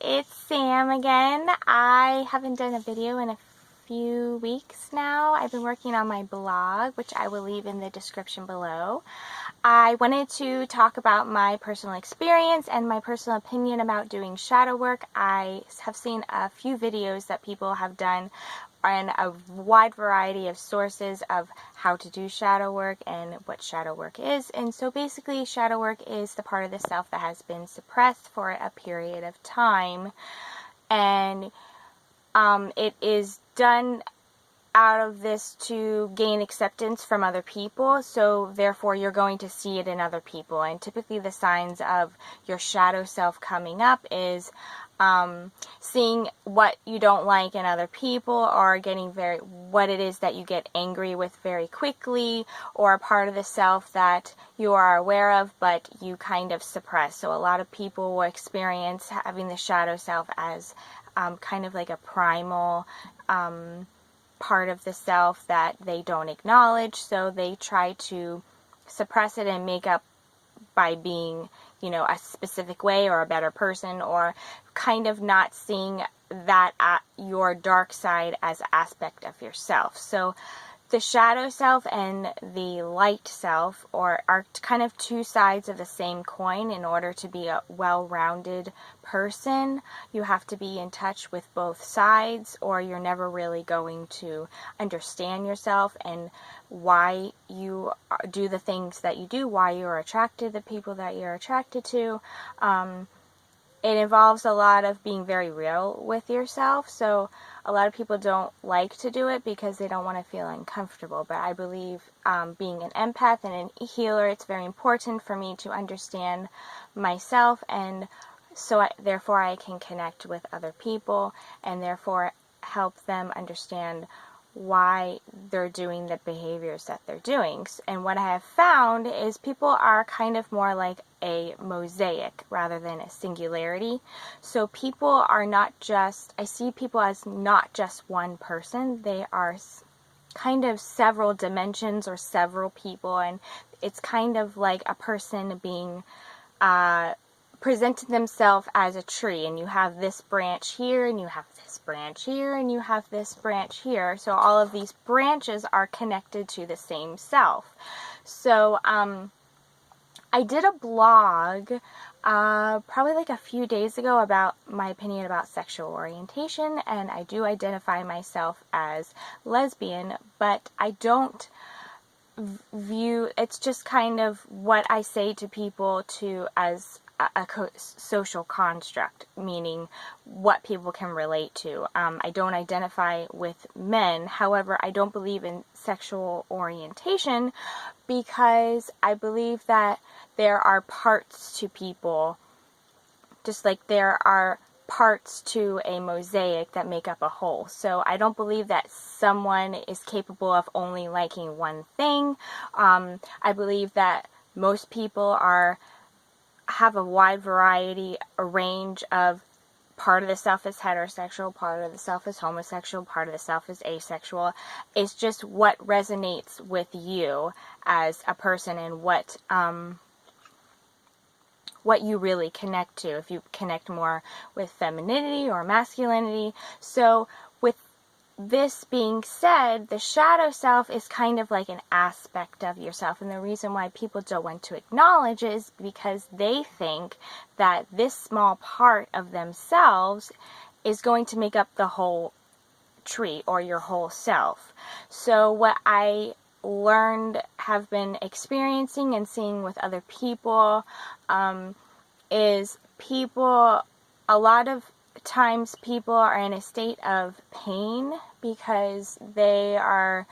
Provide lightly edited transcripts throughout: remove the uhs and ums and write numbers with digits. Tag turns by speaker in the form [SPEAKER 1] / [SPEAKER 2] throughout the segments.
[SPEAKER 1] it's Sam again. I haven't done a video in a few weeks now. I've been working on my blog, which I will leave in the description below. I wanted to talk about my personal experience and my personal opinion about doing shadow work. I have seen a few videos that people have done and a wide variety of sources of how to do shadow work and what shadow work is. And so basically shadow work is the part of the self that has been suppressed for a period of time, and it is done out of this to gain acceptance from other people, so therefore you're going to see it in other people. And typically the signs of your shadow self coming up is seeing what you don't like in other people, or getting what it is that you get angry with very quickly, or a part of the self that you are aware of but you kind of suppress. So a lot of people will experience having the shadow self as kind of like a primal part of the self that they don't acknowledge, so they try to suppress it and make up by being, you know, a specific way or a better person, or kind of not seeing that your dark side as an aspect of yourself. So the shadow self and the light self are kind of two sides of the same coin. In order to be a well-rounded person, you have to be in touch with both sides, or you're never really going to understand yourself and why you do the things that you do, why you're attracted to the people that you're attracted to. It involves a lot of being very real with yourself, so a lot of people don't like to do it because they don't want to feel uncomfortable. But I believe being an empath and a healer, it's very important for me to understand myself, and so therefore I can connect with other people and therefore help them understand why they're doing the behaviors that they're doing. And what I have found is people are kind of more like a mosaic rather than a singularity. So people are not just, I see people as not just one person. They are kind of several dimensions or several people, and it's kind of like a person being presented themselves as a tree, and you have this branch here, and you have this branch here, and you have this branch here. So all of these branches are connected to the same self. So I did a blog probably like a few days ago about my opinion about sexual orientation, and I do identify myself as lesbian, but I don't view, it's just kind of what I say to people as a social construct, meaning what people can relate to. I don't identify with men. However, I don't believe in sexual orientation because I believe that there are parts to people, just like there are parts to a mosaic that make up a whole. So I don't believe that someone is capable of only liking one thing. I believe that most people have a wide variety, a range of, part of the self is heterosexual, part of the self is homosexual, part of the self is asexual. It's just what resonates with you as a person, and what you really connect to, if you connect more with femininity or masculinity. So with this being said, the shadow self is kind of like an aspect of yourself, and the reason why people don't want to acknowledge it is because they think that this small part of themselves is going to make up the whole tree or your whole self. So what I learned, have been experiencing and seeing with other people, is a lot of times people are in a state of pain because they are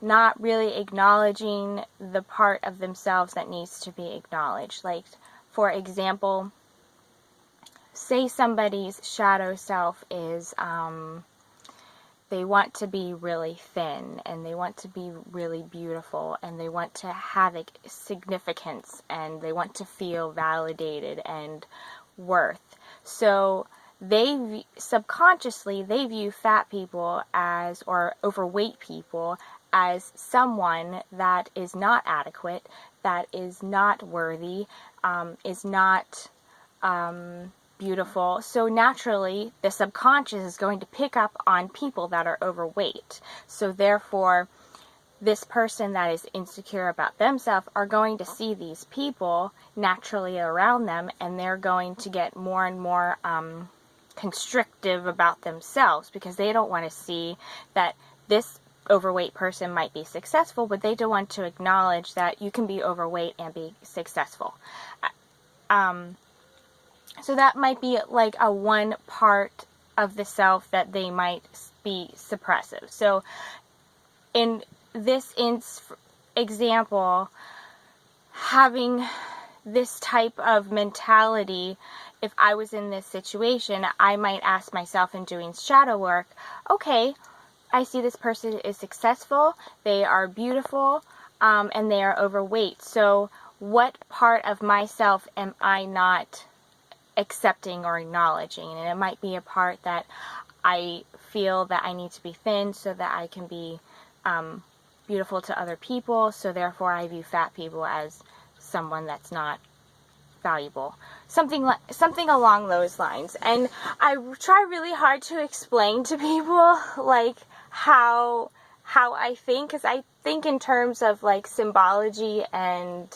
[SPEAKER 1] not really acknowledging the part of themselves that needs to be acknowledged. Like, for example, say somebody's shadow self is they want to be really thin, and they want to be really beautiful, and they want to have significance, and they want to feel validated and worth. So subconsciously they view fat people as, or overweight people as, someone that is not adequate, that is not worthy, is not beautiful. So naturally, the subconscious is going to pick up on people that are overweight. So therefore, this person that is insecure about themselves are going to see these people naturally around them, and they're going to get more and more constrictive about themselves, because they don't want to see that this overweight person might be successful, but they don't want to acknowledge that you can be overweight and be successful. So that might be like a one part of the self that they might be suppressive. So in this example, having this type of mentality, if I was in this situation, I might ask myself in doing shadow work, okay, I see this person is successful, they are beautiful, and they are overweight. So what part of myself am I not accepting or acknowledging? And it might be a part that I feel that I need to be thin so that I can be beautiful to other people, so therefore I view fat people as someone that's not valuable. Something along those lines. And I try really hard to explain to people like how I think, because I think in terms of like symbology and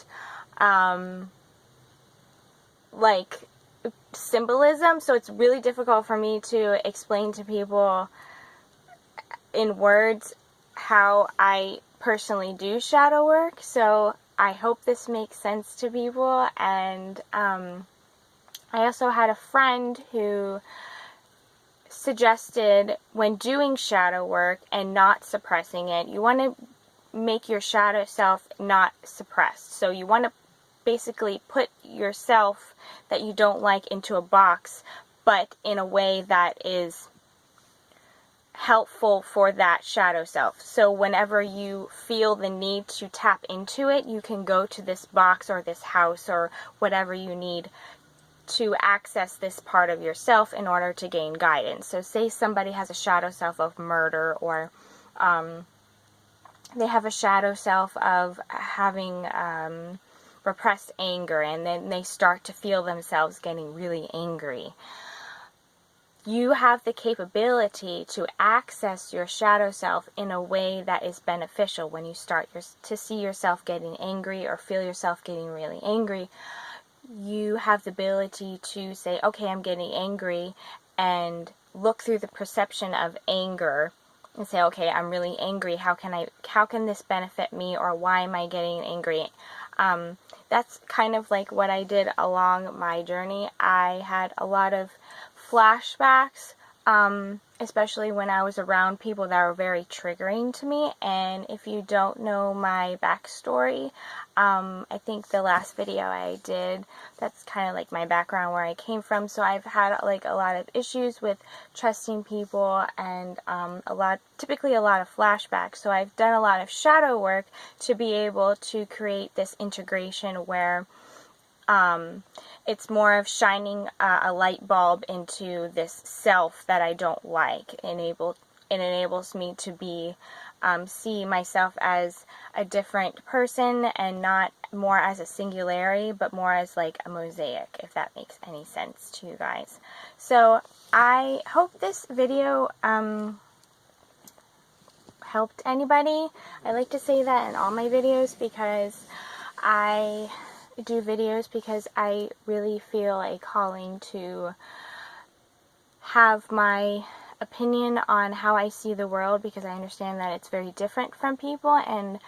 [SPEAKER 1] like symbolism, so it's really difficult for me to explain to people in words how I personally do shadow work. So I hope this makes sense to people. And I also had a friend who suggested, when doing shadow work and not suppressing it, you want to make your shadow self not suppressed. So you want to basically put yourself that you don't like into a box, but in a way that is helpful for that shadow self. So whenever you feel the need to tap into it, you can go to this box or this house or whatever you need to access this part of yourself in order to gain guidance. So say somebody has a shadow self of murder, or they have a shadow self of having repressed anger, and then they start to feel themselves getting really angry. You have the capability to access your shadow self in a way that is beneficial. When you start to see yourself getting angry or feel yourself getting really angry, you have the ability to say, okay, I'm getting angry, and look through the perception of anger and say, okay, I'm really angry. How can this benefit me, or why am I getting angry? That's kind of like what I did along my journey. I had a lot of flashbacks, especially when I was around people that were very triggering to me. And if you don't know my backstory, I think the last video I did, that's kind of like my background, where I came from. So I've had like a lot of issues with trusting people, and typically a lot of flashbacks. So I've done a lot of shadow work to be able to create this integration where it's more of shining a light bulb into this self that I don't like. It enables me to be see myself as a different person, and not more as a singularity, but more as like a mosaic, if that makes any sense to you guys. So I hope this video helped anybody. I like to say that in all my videos, because I do videos because I really feel a calling to have my opinion on how I see the world, because I understand that it's very different from people, and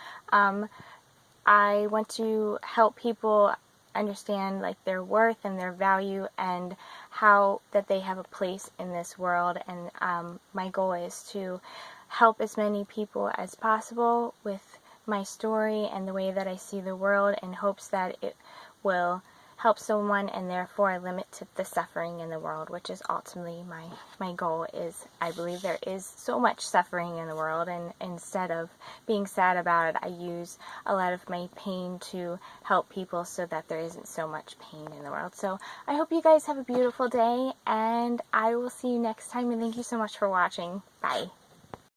[SPEAKER 1] I want to help people understand like their worth and their value, and how that they have a place in this world. And my goal is to help as many people as possible with my story and the way that I see the world, in hopes that it will help someone and therefore limit the suffering in the world, which is ultimately my goal. Is I believe there is so much suffering in the world, and instead of being sad about it, I use a lot of my pain to help people so that there isn't so much pain in the world. So I hope you guys have a beautiful day, and I will see you next time, and thank you so much for watching. Bye.